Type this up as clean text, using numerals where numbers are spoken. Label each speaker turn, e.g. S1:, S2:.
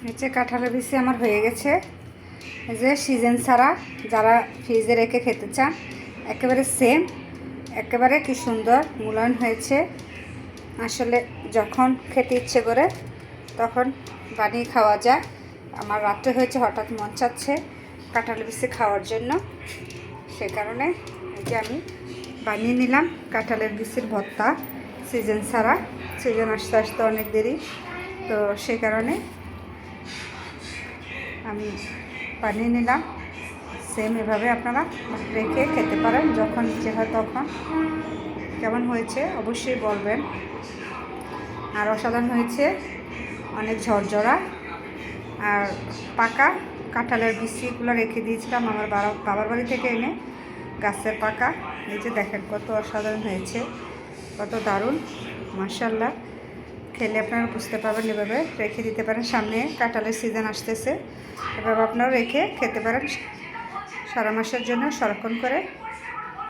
S1: হচ্ছে কাঁঠালের বিচি আমার হয়ে গেছে। এই যে সিজন ছাড়া যারা ফ্রিজে রেখে খেতে চান একেবারে সেম, একেবারে কি সুন্দর মূল্যায়ন হয়েছে। আসলে যখন খেতে ইচ্ছে করে তখন বানিয়ে খাওয়া যায়। আমার রাত্রে হয়েছে হঠাৎ মন চাচ্ছে কাঁঠালের বিচি খাওয়ার জন্য, সে কারণে এই যে আমি বানিয়ে নিলাম কাঁঠালের বিচির ভর্তা। সিজন ছাড়া, সিজন আসতে আসতে অনেক দেরি, তো সে কারণে আমি বানিয়ে নিলাম। সেম এভাবে আপনারা রেখে খেতে পারেন, যখন ইচ্ছে হয় তখন। কেমন হয়েছে অবশ্যই বলবেন। আর অসাধারণ হয়েছে, অনেক ঝরঝরা। আর পাকা কাঁঠালের বিচিগুলো রেখে দিয়েছিলাম আমার বাবার বাড়ি থেকে এনে, গাছের পাকা। এই যে দেখেন কত অসাধারণ হয়েছে, কত দারুণ, মাশাআল্লাহ। খেলে আপনারা বুঝতে পারবেন। এভাবে রেখে দিতে পারেন, সামনে কাঁঠালের সিজন আসতেছে, এভাবে আপনারা রেখে খেতে পারেন সারা মাসের জন্য সংরক্ষণ করে।